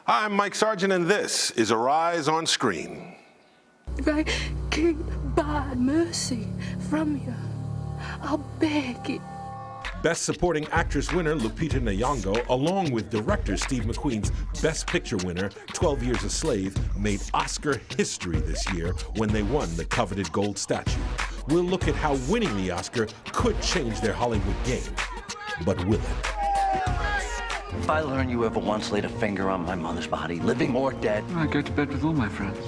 Hi, I'm Mike Sargent, and this is Arise on Screen. If I can't buy mercy from you, I'll beg it. Best Supporting Actress winner Lupita Nyong'o, along with director Steve McQueen's Best Picture winner, 12 Years a Slave, made Oscar history this year when they won the coveted gold statue. We'll look at how winning the Oscar could change their Hollywood game. But will it? If I learn you ever once laid a finger on my mother's body, living or dead, I go to bed with all my friends.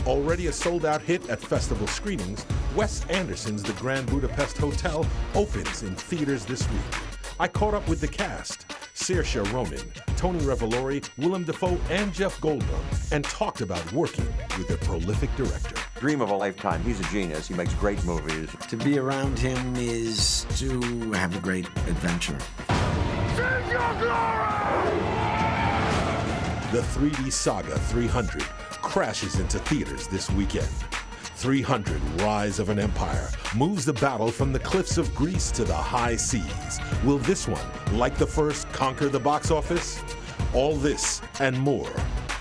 Already a sold-out hit at festival screenings, Wes Anderson's The Grand Budapest Hotel opens in theaters this week. I caught up with the cast, Saoirse Ronan, Tony Revolori, Willem Dafoe, and Jeff Goldblum, and talked about working with a prolific director. Dream of a lifetime. He's a genius. He makes great movies. To be around him is to have a great adventure. The 3D saga 300 crashes into theaters this weekend. 300, Rise of an Empire, moves the battle from the cliffs of Greece to the high seas. Will this one, like the first, conquer the box office? All this and more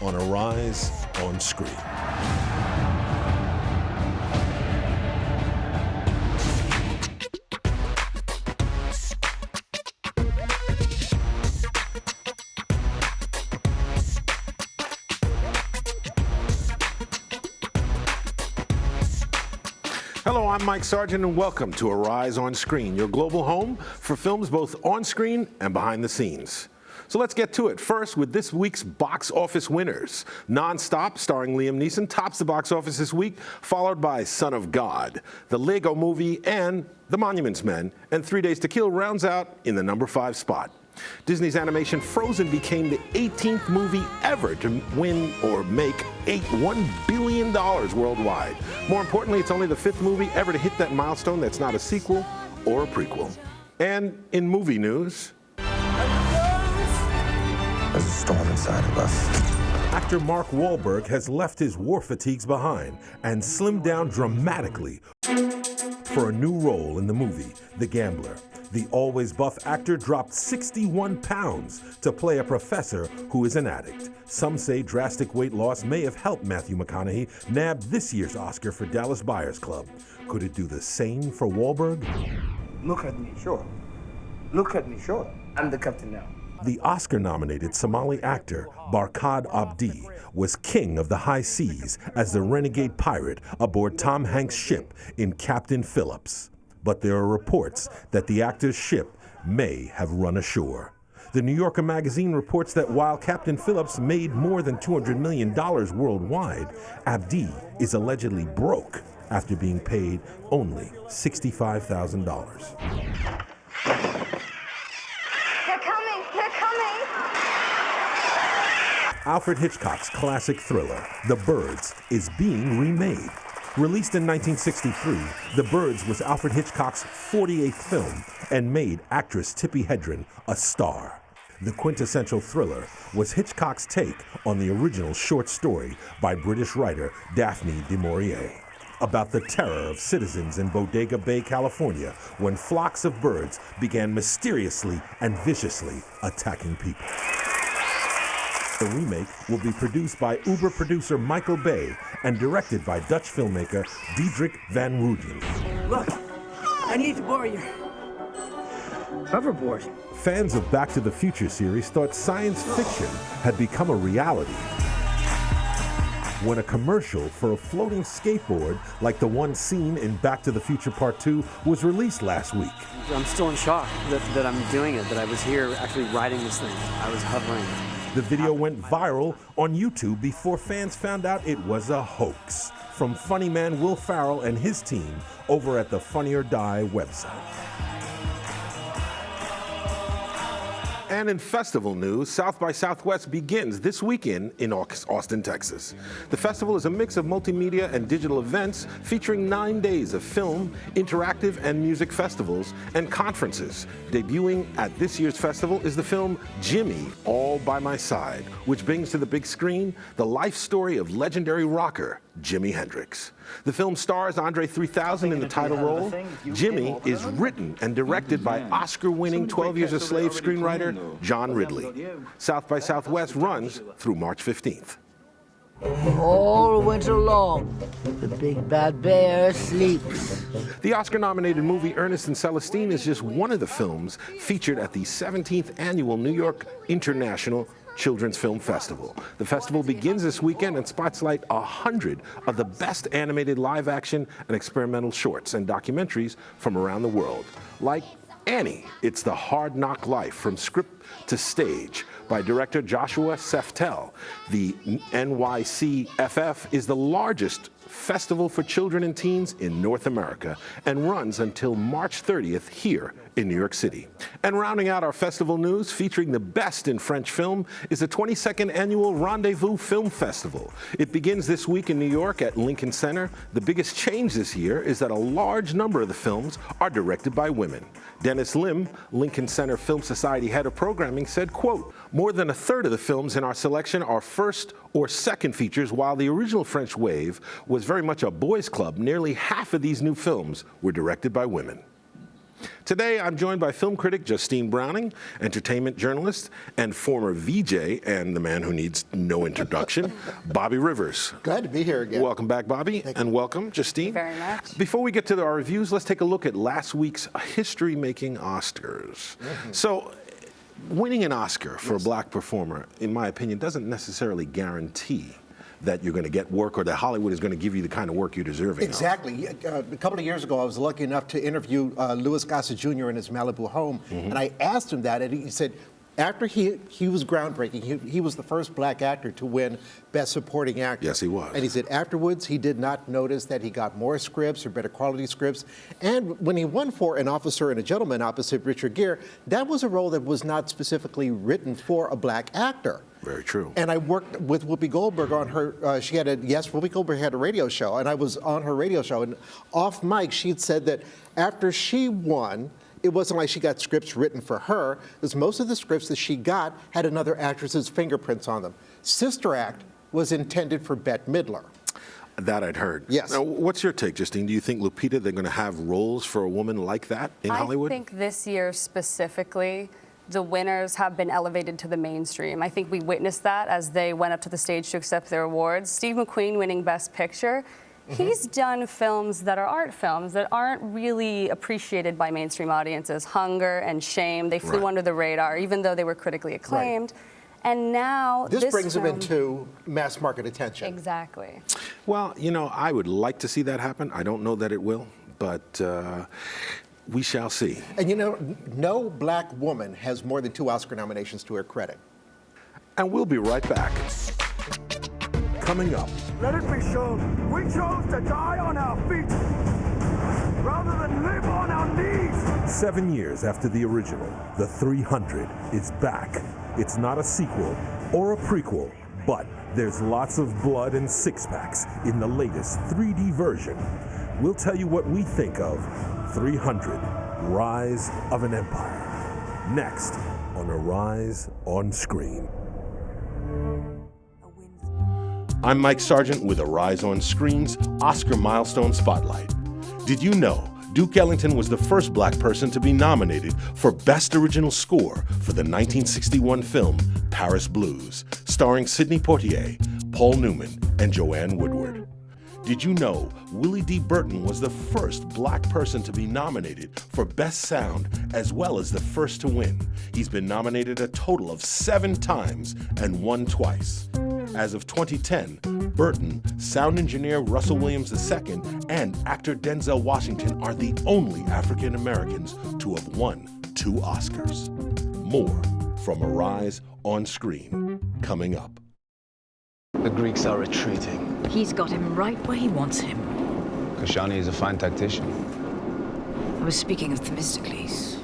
on Arise on Screen. Hello, I'm Mike Sargent, and welcome to Arise on Screen, your global home for films both on screen and behind the scenes. So let's get to it. First, with this week's box office winners. Non-Stop, starring Liam Neeson, tops the box office this week, followed by Son of God, The Lego Movie, and The Monuments Men. And 3 Days to Kill rounds out in the number 5 spot. Disney's animation Frozen became the 18th movie ever to win or make $1 billion worldwide. More importantly, it's only the 5th movie ever to hit that milestone that's not a sequel or a prequel. And in movie news, there's a storm inside of us. actor Mark Wahlberg has left his war fatigues behind and slimmed down dramatically for a new role in the movie, The Gambler. The always buff actor dropped 61 pounds to play a professor who is an addict. Some say drastic weight loss may have helped Matthew McConaughey nab this year's Oscar for Dallas Buyers Club. Could it do the same for Wahlberg? Look at me, sure. Look at me, sure. I'm the captain now. The Oscar-nominated Somali actor Barkhad Abdi was king of the high seas as the renegade pirate aboard Tom Hanks' ship in Captain Phillips. But there are reports that the actor's ship may have run ashore. The New Yorker magazine reports that while Captain Phillips made more than $200 million worldwide, Abdi is allegedly broke after being paid only $65,000. They're coming! Alfred Hitchcock's classic thriller, The Birds, is being remade. Released in 1963, The Birds was Alfred Hitchcock's 48th film and made actress Tippi Hedren a star. The quintessential thriller was Hitchcock's take on the original short story by British writer Daphne du Maurier about the terror of citizens in Bodega Bay, California, when flocks of birds began mysteriously and viciously attacking people. The remake will be produced by Uber producer Michael Bay and directed by Dutch filmmaker Diederik van Rooyen. Look, I need to borrow your hoverboard. Fans of Back to the Future series thought science fiction had become a reality when a commercial for a floating skateboard like the one seen in Back to the Future Part 2 was released last week. I'm still in shock that I'm doing it, that I was here actually riding this thing. I was hovering. The video went viral on YouTube before fans found out it was a hoax from funny man Will Ferrell and his team over at the Funny or Die website. And in festival news, South by Southwest begins this weekend in Austin, Texas. The festival is a mix of multimedia and digital events featuring 9 days of film, interactive and music festivals, and conferences. Debuting at this year's festival is the film Jimmy, All by My Side, which brings to the big screen the life story of legendary rocker Jimi Hendrix. The film stars Andre 3000 in the title role. Jimmy is written and directed by Oscar-winning 12 Years a Slave screenwriter John Ridley. South by Southwest runs through March 15th. All winter long, the big bad bear sleeps. The Oscar-nominated movie Ernest and Celestine is just one of the films featured at the 17th Annual New York International Children's Film Festival. The festival begins this weekend and spotlights 100 of the best animated live-action and experimental shorts and documentaries from around the world. Like Annie, It's the Hard Knock Life from script to stage by director Joshua Seftel. The NYCFF is the largest festival for children and teens in North America and runs until March 30th here in New York City. And rounding out our festival news, featuring the best in French film, is the 22nd Annual Rendezvous Film Festival. It begins this week in New York at Lincoln Center. The biggest change this year is that a large number of the films are directed by women. Dennis Lim, Lincoln Center Film Society head of programming, said, quote, "More than a third of the films in our selection are first or second features, while the original French wave was very much a boys' club. Nearly half of these new films were directed by women." Today, I'm joined by film critic Justine Browning, entertainment journalist and former VJ, and the man who needs no introduction, Bobby Rivers. Glad to be here again. Welcome back, Bobby, and welcome, Justine. Thank you very much. Before we get to our reviews, let's take a look at last week's history-making Oscars. So, winning an Oscar for a black performer, in my opinion, doesn't necessarily guarantee that you're going to get work or that Hollywood is going to give you the kind of work you're deserving. Exactly. A couple of years ago, I was lucky enough to interview Louis Gossett Jr. in his Malibu home, and I asked him that, and he said, after he was groundbreaking, he was the first black actor to win Best Supporting Actor. Yes, he was. And he said afterwards, he did not notice that he got more scripts or better quality scripts. And when he won for An Officer and a Gentleman opposite Richard Gere, that was a role that was not specifically written for a black actor. Very true. And I worked with Whoopi Goldberg on her, Whoopi Goldberg had a radio show, and I was on her radio show, and off mic, she'd said that after she won, it wasn't like she got scripts written for her, because most of the scripts that she got had another actress's fingerprints on them. Sister Act was intended for Bette Midler. That I'd heard. Yes. Now, what's your take, Justine? Do you think, Lupita, they're going to have roles for a woman like that in Hollywood? I think this year specifically, the winners have been elevated to the mainstream. I think we witnessed that as they went up to the stage to accept their awards. Steve McQueen winning Best Picture. He's done films that are art films that aren't really appreciated by mainstream audiences. Hunger and Shame, they flew under the radar, even though they were critically acclaimed. And now this brings them into mass market attention. Exactly. Well, you know, I would like to see that happen. I don't know that it will, but we shall see. And you know, no black woman has more than 2 Oscar nominations to her credit. And we'll be right back. Coming up. Let it be shown, we chose to die on our feet rather than live on our knees. 7 years after the original, The 300 is back. It's not a sequel or a prequel, but there's lots of blood and six-packs in the latest 3D version. We'll tell you what we think of 300, Rise of an Empire. Next on Arise on Screen. I'm Mike Sargent with Arise on Screen's Oscar Milestone Spotlight. Did you know Duke Ellington was the first black person to be nominated for Best Original Score for the 1961 film Paris Blues, starring Sidney Poitier, Paul Newman, and Joanne Woodward? Did you know Willie D. Burton was the first black person to be nominated for Best Sound, as well as the first to win? He's been nominated a total of 7 times and won twice. As of 2010, Burton, sound engineer Russell Williams II, and actor Denzel Washington are the only African Americans to have won 2 Oscars. More from Arise on Screen, coming up. The Greeks are retreating. He's got him right where he wants him. Kashani is a fine tactician. I was speaking of Themistocles.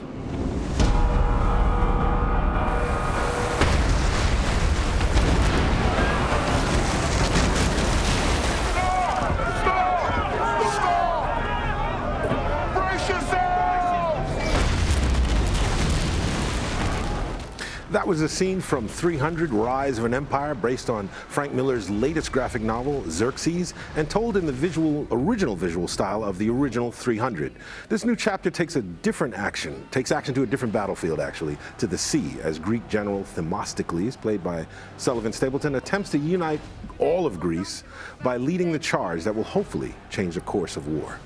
That was a scene from 300, Rise of an Empire, based on Frank Miller's latest graphic novel, Xerxes, and told in the original visual style of the original 300. This new chapter takes action to a different battlefield, actually, to the sea, as Greek General Themistocles, played by Sullivan Stapleton, attempts to unite all of Greece by leading the charge that will hopefully change the course of war.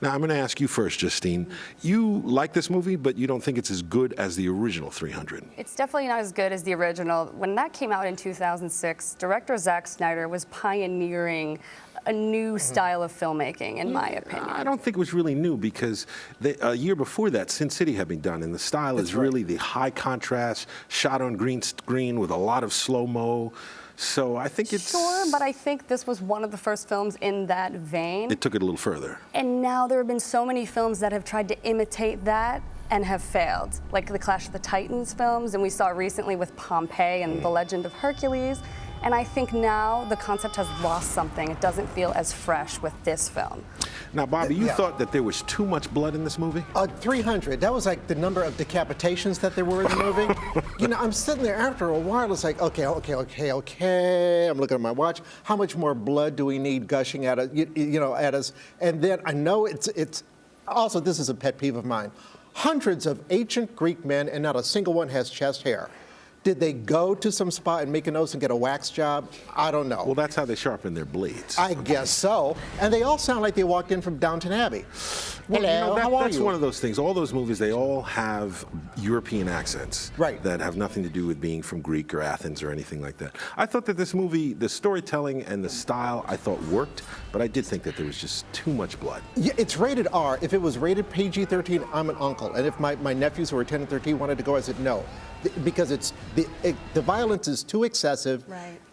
Now, I'm going to ask you first, Justine. You like this movie, but you don't think it's as good as the original 300. It's definitely not as good as the original. When that came out in 2006, director Zack Snyder was pioneering a new style of filmmaking, in my opinion. I don't think it was really new, because a year before that, Sin City had been done, and the style is really the high contrast, shot on green screen with a lot of slow-mo. So I think it's... Sure, but I think this was one of the first films in that vein. It took it a little further. And now there have been so many films that have tried to imitate that and have failed, like the Clash of the Titans films, and we saw recently with Pompeii and The Legend of Hercules. And I think now the concept has lost something. It doesn't feel as fresh with this film. Now, Bobby, you thought that there was too much blood in this movie? 300. That was like the number of decapitations that there were in the movie. You know, I'm sitting there after a while. It's like, okay. I'm looking at my watch. How much more blood do we need gushing at us? At us. And then I know it's. Also, this is a pet peeve of mine. Hundreds of ancient Greek men, and not a single one has chest hair. Did they go to some spa in Mykonos and get a wax job? I don't know. Well, that's how they sharpen their blades. I guess so. And they all sound like they walked in from Downton Abbey. Well, Hello, how are that's you? one of those things. All those movies, they all have European accents that have nothing to do with being from Greek or Athens or anything like that. I thought that this movie, the storytelling and the style, I thought worked, but I did think that there was just too much blood. Yeah, it's rated R. If it was rated PG-13, I'm an uncle. And if my nephews who were 10 and 13 wanted to go, I said no. Because the violence is too excessive,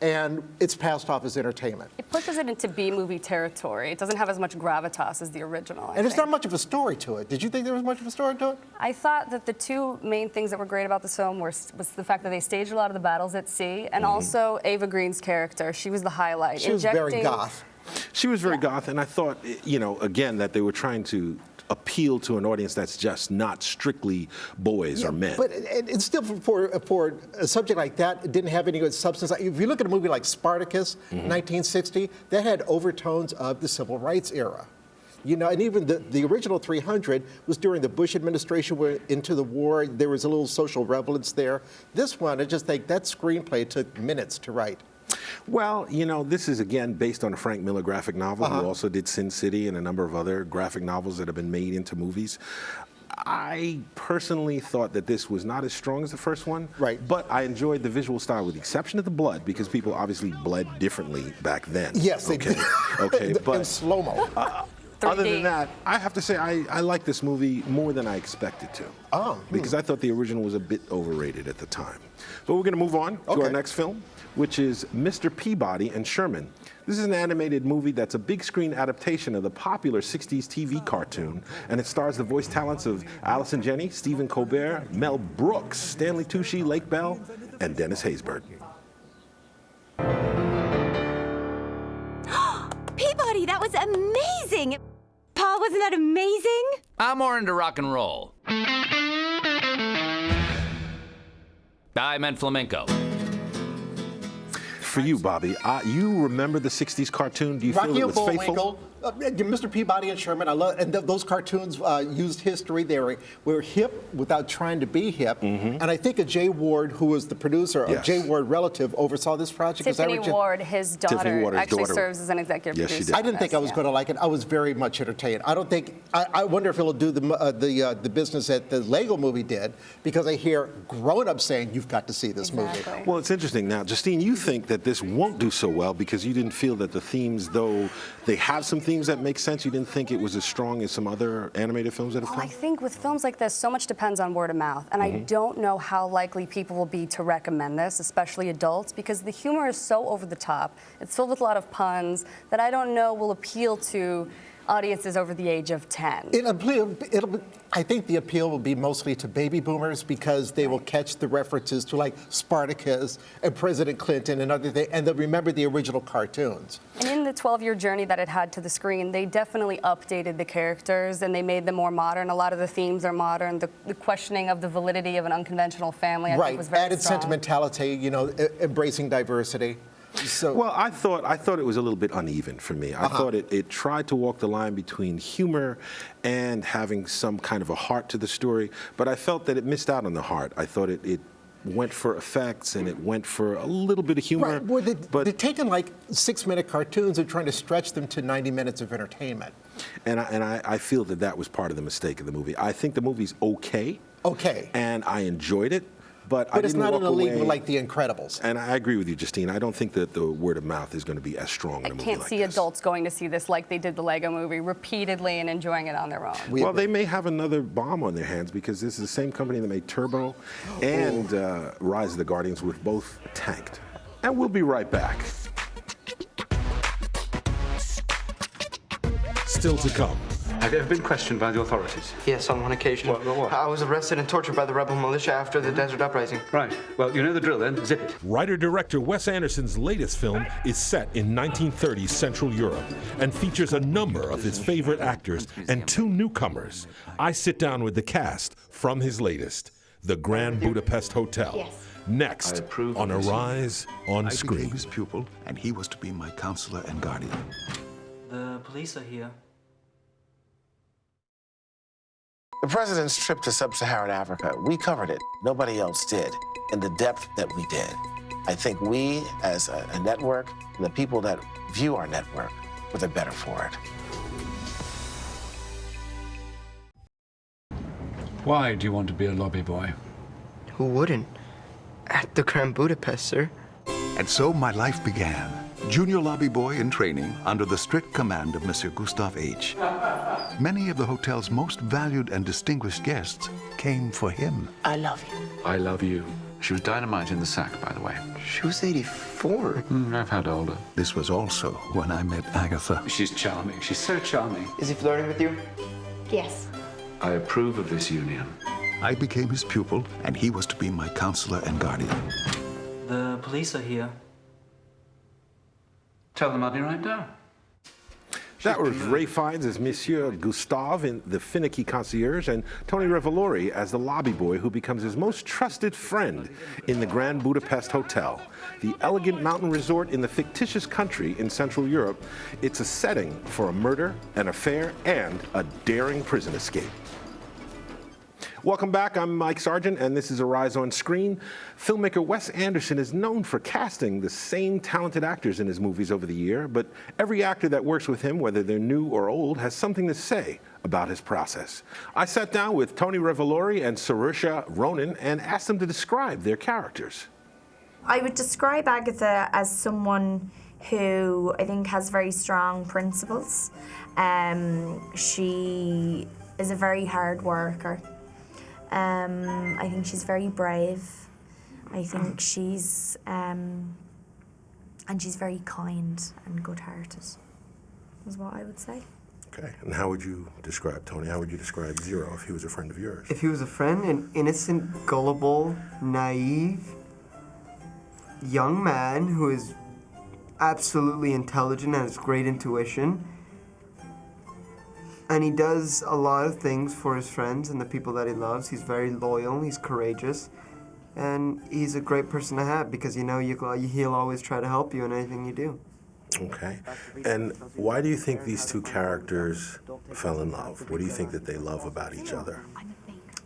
and it's passed off as entertainment. It pushes it into B-movie territory. It doesn't have as much gravitas as the original, And there's not much of a story to it. Did you think there was much of a story to it? I thought that the two main things that were great about this film was the fact that they staged a lot of the battles at sea, and also Ava Green's character. She was the highlight. She was very goth. She was very goth, and I thought, again, that they were trying to appeal to an audience that's just not strictly boys or men. But it's still, for a subject like that, it didn't have any good substance. If you look at a movie like Spartacus, 1960, that had overtones of the civil rights era. And even the original 300 was during the Bush administration, went into the war. There was a little social relevance there. This one, I just think that screenplay took minutes to write. Well, this is, again, based on a Frank Miller graphic novel, who also did Sin City and a number of other graphic novels that have been made into movies. I personally thought that this was not as strong as the first one. Right. But I enjoyed the visual style, with the exception of the blood, because people obviously bled differently back then. Yes, they did. Okay, but in slow-mo. Other than that, I have to say I like this movie more than I expected to. Because I thought the original was a bit overrated at the time. But we're going to move on to our next film, which is Mr. Peabody and Sherman. This is an animated movie that's a big screen adaptation of the popular 60s TV cartoon, and it stars the voice talents of Allison Janney, Stephen Colbert, Mel Brooks, Stanley Tucci, Lake Bell, and Dennis Haysbert. Peabody, that was amazing! Paul, wasn't that amazing? I'm more into rock and roll. I meant flamenco. For you, Bobby, you remember the 60s cartoon? Do you feel it was faithful? Mr. Peabody and Sherman, I love, and those cartoons used history. They were hip without trying to be hip. And I think Jay Ward, who was the producer, a Jay Ward relative, oversaw this project. Tiffany Ward, his daughter, actually serves as an executive producer. I didn't think I was going to like it. I was very much entertained. I don't think. I wonder if it'll do the business that the Lego movie did, because I hear grown-ups saying you've got to see this movie. Well, it's interesting. Now, Justine, you think that this won't do so well because you didn't feel that the themes, though they have some themes that make sense, you didn't think it was as strong as some other animated films that have come? I think with films like this, so much depends on word of mouth, and I don't know how likely people will be to recommend this, especially adults, because the humor is so over the top. It's filled with a lot of puns that I don't know will appeal to audiences over the age of 10. I think the appeal will be mostly to baby boomers because they will catch the references to like Spartacus and President Clinton and other things, and they'll remember the original cartoons. And in the 12-year journey that it had to the screen, they definitely updated the characters and they made them more modern. A lot of the themes are modern. The questioning of the validity of an unconventional family, I think, was very added strong. sentimentality, you know, embracing diversity. So, well, I thought it was a little bit uneven for me. I thought it tried to walk the line between humor and having some kind of a heart to the story, but I felt that it missed out on the heart. I thought it went for effects and it went for a little bit of humor. Right. Well, they're taking like 6-minute cartoons and trying to stretch them to 90 minutes of entertainment. And I feel that was part of the mistake of the movie. I think the movie's okay. Okay. And I enjoyed it. But I it's didn't not walk in a league away, like The Incredibles. And I agree with you, Justine. I don't think that the word of mouth is going to be as strong in a movie like this. I can't see adults going to see this like they did the Lego movie repeatedly and enjoying it on their own. Well, they may have another bomb on their hands because this is the same company that made Turbo and Rise of the Guardians, with both tanked. And we'll be right back. Still to come. Have you ever been questioned by the authorities? Yes, on one occasion. What? I was arrested and tortured by the rebel militia after the Desert Uprising. Right. Well, you know the drill then. Zip it. Writer-director Wes Anderson's latest film is set in 1930s Central Europe and features a number of his favorite actors and 2 newcomers. I sit down with the cast from his latest, The Grand Budapest Hotel. Yes. Next on Arise on Screen. I became his pupil, and he was to be my counselor and guardian. The police are here. The president's trip to sub-Saharan Africa, we covered it. Nobody else did, in the depth that we did. I think we, as a network, and the people that view our network, were the better for it. Why do you want to be a lobby boy? Who wouldn't? At the Grand Budapest, sir. And so my life began. Junior lobby boy in training under the strict command of Monsieur Gustave H. Many of the hotel's most valued and distinguished guests came for him. I love you. I love you. She was dynamite in the sack, by the way. She was 84. I've had older. This was also when I met Agatha. She's charming. She's so charming. Is he flirting with you? Yes. I approve of this union. I became his pupil, and he was to be my counselor and guardian. The police are here. Tell them I'll be right down. That was Ray Fiennes as Monsieur Gustave in The Finicky Concierge, and Tony Revolori as the lobby boy who becomes his most trusted friend in the Grand Budapest Hotel, the elegant mountain resort in the fictitious country in Central Europe. It's a setting for a murder, an affair, and a daring prison escape. Welcome back. I'm Mike Sargent, and this is Arise on Screen. Filmmaker Wes Anderson is known for casting the same talented actors in his movies over the year, but every actor that works with him, whether they're new or old, has something to say about his process. I sat down with Tony Revolori and Saoirse Ronan and asked them to describe their characters. I would describe Agatha as someone who I think has very strong principles. She is a very hard worker. I think she's very brave. I think she's and she's very kind and good-hearted, is what I would say. Okay, and how would you describe Tony? How would you describe Zero if he was a friend of yours? If he was a friend, an innocent, gullible, naive, young man who is absolutely intelligent and has great intuition. And he does a lot of things for his friends and the people that he loves. He's very loyal, he's courageous, and he's a great person to have because you know he'll always try to help you in anything you do. Okay. And why do you think these two characters fell in love? What do you think that they love about each other?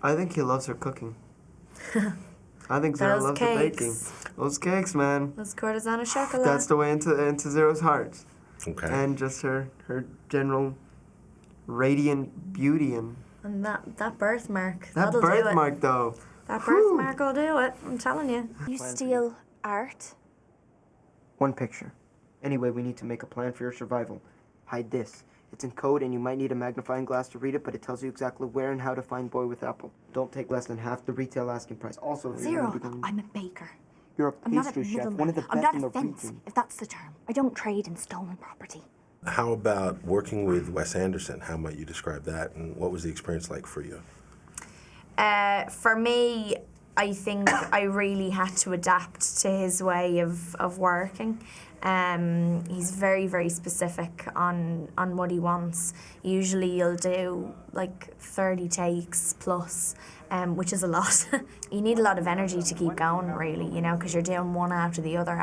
I think he loves her cooking. I think Zero loves her baking. Those cakes, man. Those courtesan au chocolat. That's the way into Zero's heart. Okay. And just her general radiant beauty and that birthmark. That birthmark, though. That birthmark will do it. I'm telling you. You steal art? One picture. Anyway, we need to make a plan for your survival. Hide this. It's in code, and you might need a magnifying glass to read it, but it tells you exactly where and how to find Boy with Apple. Don't take less than half the retail asking price. Also, Zero, I'm a baker. You're a I'm not a pastry chef, middleman. one of the I'm best not in a the fence, region. if that's the term. I don't trade in stolen property. How about working with Wes Anderson? How might you describe that, and what was the experience like for you? For me, I think I really had to adapt to his way of working. He's very, very specific on what he wants. Usually you'll do like 30 takes plus, which is a lot. You need a lot of energy to keep going, really, you know, because you're doing one after the other,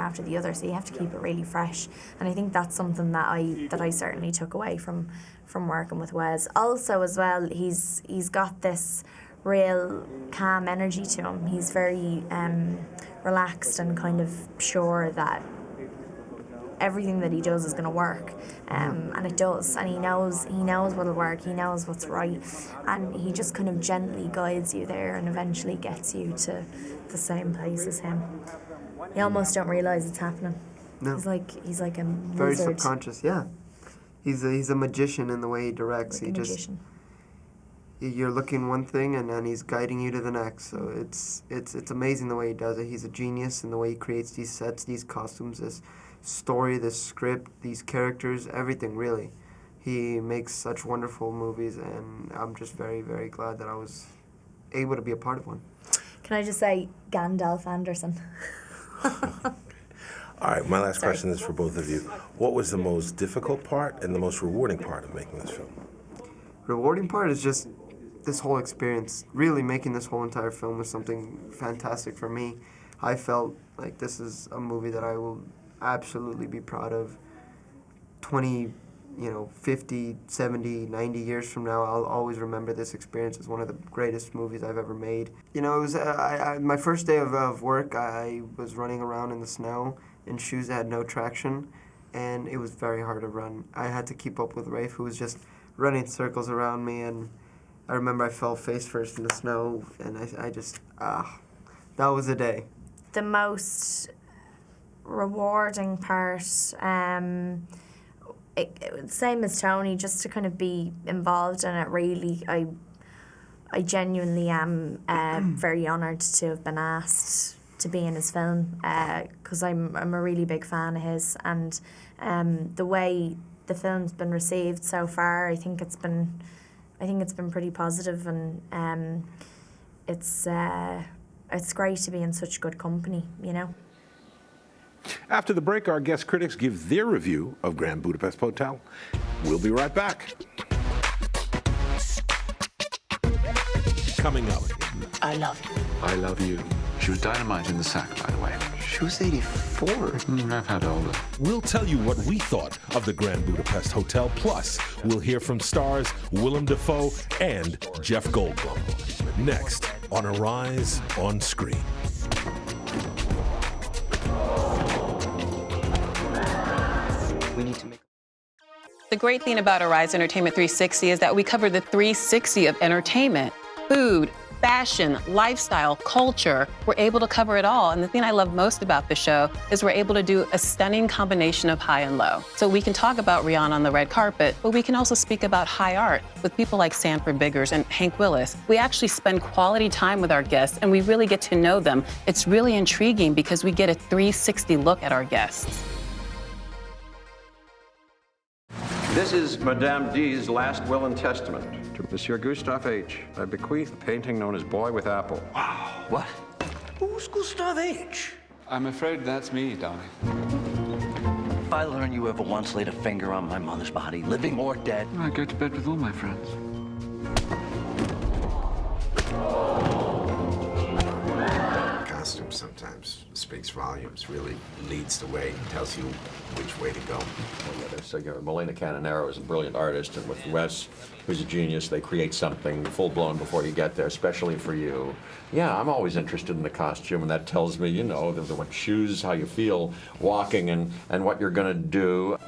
so you have to keep it really fresh. And I think that's something that I certainly took away from working with Wes. Also, as well, he's got this real calm energy to him. He's very relaxed and kind of sure that everything that he does is going to work, and it does. And he knows what'll work. He knows what's right, and he just kind of gently guides you there, and eventually gets you to the same place as him. You almost don't realize it's happening. No. He's like a very wizard. subconscious. Yeah, he's a magician in the way he directs. Like a magician. You're looking one thing and then he's guiding you to the next. So it's amazing the way he does it. He's a genius in the way he creates these sets, these costumes, this story, this script, these characters, everything really. He makes such wonderful movies, and I'm just very, very glad that I was able to be a part of one. Can I just say Gandalf Anderson? All right, my last question is for both of you. What was the most difficult part and the most rewarding part of making this film? Rewarding part is just this whole experience. Really making this whole entire film was something fantastic for me. I felt like this is a movie that I will absolutely be proud of. 20, 50, 70, 90 years from now, I'll always remember this experience as one of the greatest movies I've ever made. You know, it was my first day of work. I was running around in the snow in shoes that had no traction, and it was very hard to run. I had to keep up with Rafe, who was just running circles around me, and I remember I fell face first in the snow, and I just, that was a day. The most rewarding part, same as Tony, just to kind of be involved in it, really. I genuinely am very honoured to have been asked to be in his film, because I'm a really big fan of his, and the way the film's been received so far, I think it's been pretty positive, and it's great to be in such good company, you know. After the break, our guest critics give their review of Grand Budapest Hotel. We'll be right back. Coming up. I love you. I love you. She was dynamite in the sack, by the way. She was 84. I've had older. We'll tell you what we thought of the Grand Budapest Hotel. Plus, we'll hear from stars Willem Dafoe and Jeff Goldblum. Next on Arise on Screen. We need to make... The great thing about Arise Entertainment 360 is that we cover the 360 of entertainment, food, fashion, lifestyle, culture. We're able to cover it all. And the thing I love most about the show is we're able to do a stunning combination of high and low. So we can talk about Rihanna on the red carpet, but we can also speak about high art with people like Sanford Biggers and Hank Willis. We actually spend quality time with our guests, and we really get to know them. It's really intriguing because we get a 360 look at our guests. This is Madame D's last will and testament. To Monsieur Gustave H., I bequeath a painting known as Boy with Apple. Wow, what? Who's Gustave H? I'm afraid that's me, Donnie. If I learn you ever once laid a finger on my mother's body, living or dead... I go to bed with all my friends. Costume sometimes speaks volumes, really leads the way, tells you which way to go. Melina Canonero is a brilliant artist, and with Wes, who's a genius, they create something full-blown before you get there, especially for you. Yeah, I'm always interested in the costume, and that tells me, you know, what shoes, how you feel walking, and what you're going to do.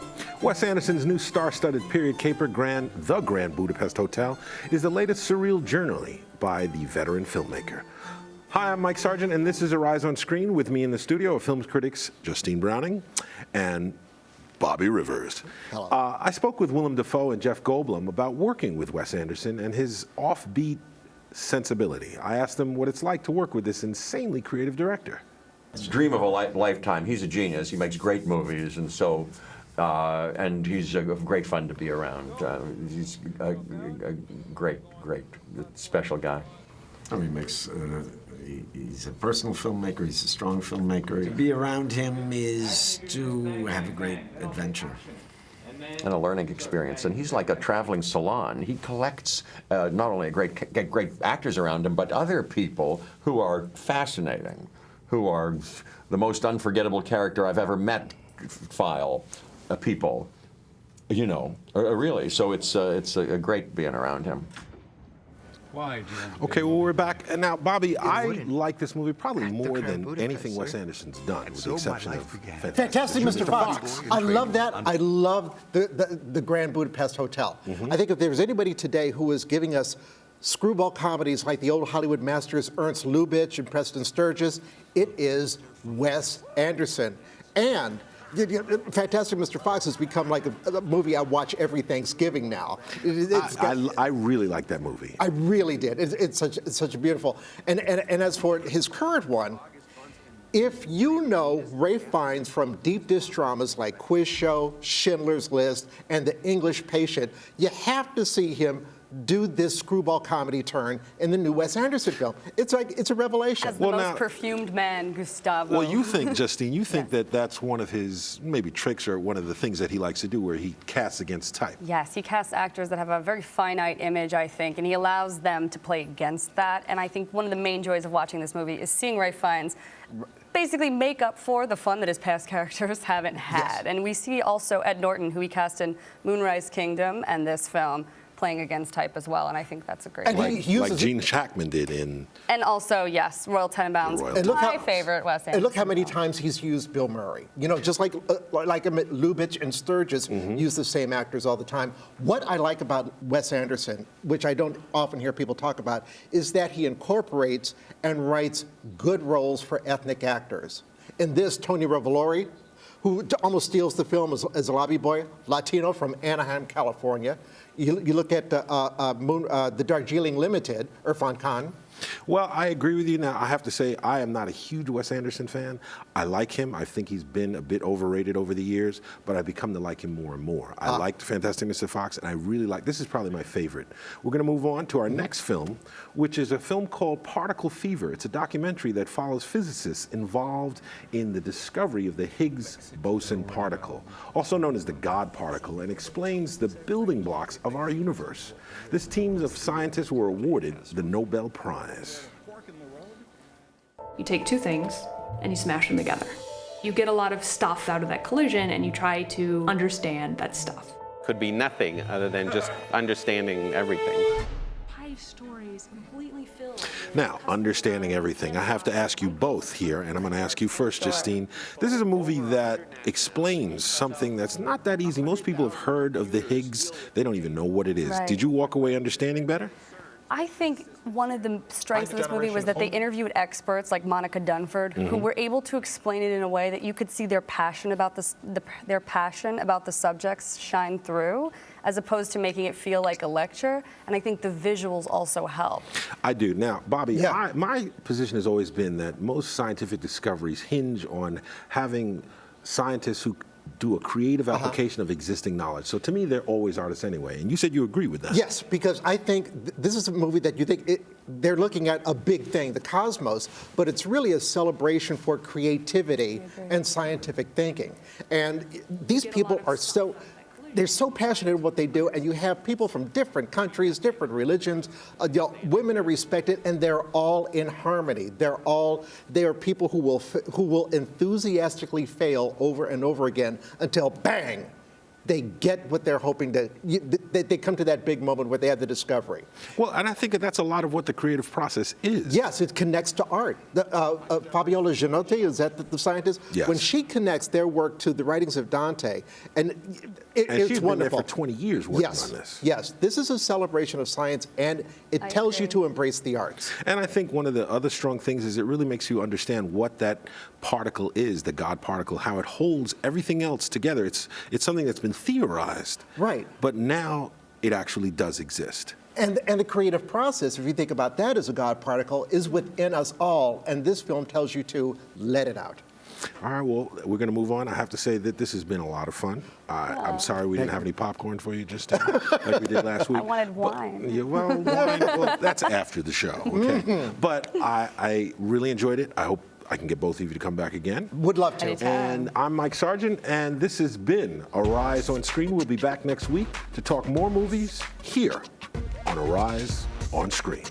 Wes Anderson's new star-studded period caper, The Grand Budapest Hotel, is the latest surreal journey by the veteran filmmaker. Hi, I'm Mike Sargent, and this is Arise on Screen. With me in the studio are film critics Justine Browning and Bobby Rivers. Hello. I spoke with Willem Dafoe and Jeff Goldblum about working with Wes Anderson and his offbeat sensibility. I asked them what it's like to work with this insanely creative director. It's a dream of a lifetime. He's a genius. He makes great movies, and so And he's great fun to be around. He's a great, special guy. I mean, he's a personal filmmaker, he's a strong filmmaker. To be around him is to have a great adventure. And a learning experience. And he's like a traveling salon. He collects not only great actors around him, but other people who are fascinating, who are the most unforgettable character I've ever met file people, you know, really. So it's a great being around him. Why, okay, well, we're back. And now, Bobby, I like this movie probably more than anything Wes Anderson's done, with the exception of Fantastic Mr. Fox. I love that. I love the Grand Budapest Hotel. I think if there was anybody today who was giving us screwball comedies like the old Hollywood masters Ernst Lubitsch and Preston Sturges, it is Wes Anderson. And Fantastic Mr. Fox has become like a movie I watch every Thanksgiving now. I really like that movie. I really did. It's such a beautiful. And as for his current one, if you know Ralph Fiennes from deep dish dramas like Quiz Show, Schindler's List, and The English Patient, you have to see him do this screwball comedy turn in the new Wes Anderson film. It's a revelation. As the most perfumed man, Gustavo. Well, you think, Justine, that that's one of his maybe tricks or one of the things that he likes to do where he casts against type. Yes, he casts actors that have a very finite image, I think, and he allows them to play against that. And I think one of the main joys of watching this movie is seeing Ralph Fiennes basically make up for the fun that his past characters haven't had. Yes. And we see also Ed Norton, who he cast in Moonrise Kingdom and this film, playing against type as well, and I think that's a great one. Like Gene Hackman did in... And also, yes, Royal Tenenbaums, my favorite Wes Anderson. And look how many times he's used Bill Murray. You know, just like Lubitsch and Sturges use the same actors all the time. What I like about Wes Anderson, which I don't often hear people talk about, is that he incorporates and writes good roles for ethnic actors. In this, Tony Revolori, who almost steals the film as a lobby boy, Latino from Anaheim, California. You look at the Darjeeling Limited, Irfan Khan. Well, I agree with you. Now, I have to say, I am not a huge Wes Anderson fan. I like him. I think he's been a bit overrated over the years, but I've become to like him more and more. I liked Fantastic Mr. Fox, and I really like, this is probably my favorite. We're going to move on to our next film, which is a film called Particle Fever. It's a documentary that follows physicists involved in the discovery of the Higgs boson particle, also known as the God particle, and explains the building blocks of our universe. This team of scientists were awarded the Nobel Prize. You take two things and you smash them together. You get a lot of stuff out of that collision and you try to understand that stuff. Could be nothing other than just understanding everything. 5 stories completely filled. Now, understanding everything, I have to ask you both here, and I'm going to ask you first, Justine. This is a movie that explains something that's not that easy. Most people have heard of the Higgs. They don't even know what it is. Right. Did you walk away understanding better? I think one of the strengths of this movie was that they interviewed experts like Monica Dunford, who were able to explain it in a way that you could see their passion about their passion about the subjects shine through, as opposed to making it feel like a lecture. And I think the visuals also help. I do. Now, Bobby, my position has always been that most scientific discoveries hinge on having scientists who do a creative application of existing knowledge. So to me, they're always artists anyway. And you said you agree with that. Yes, because I think this is a movie that you think they're looking at a big thing, the cosmos, but it's really a celebration for creativity and scientific thinking. And these people are they're so passionate in what they do, and you have people from different countries, different religions. Women are respected, and they're all in harmony. They are people who will enthusiastically fail over and over again until bang, they get what they're hoping to. They come to that big moment where they have the discovery. Well, and I think that's a lot of what the creative process is. Yes, it connects to art. Fabiola Gianotti, is that the scientist? Yes. When she connects their work to the writings of Dante, and it's she's wonderful. Been there for 20 years working on this. Yes, this is a celebration of science, and it tells you to embrace the arts. And I think one of the other strong things is it really makes you understand what that particle is, the God particle, how it holds everything else together. It's something that's been theorized. Right. But now it actually does exist. And the creative process, if you think about that as a God particle, is within us all, and this film tells you to let it out. All right, well, we're going to move on. I have to say that this has been a lot of fun. I'm sorry we didn't have any popcorn for you just like we did last week. I wanted wine. Yeah, wine, well, that's after the show, okay? But I really enjoyed it. I hope I can get both of you to come back again. Would love to. Anytime. And I'm Mike Sargent, and this has been Arise on Screen. We'll be back next week to talk more movies here on Arise on Screen.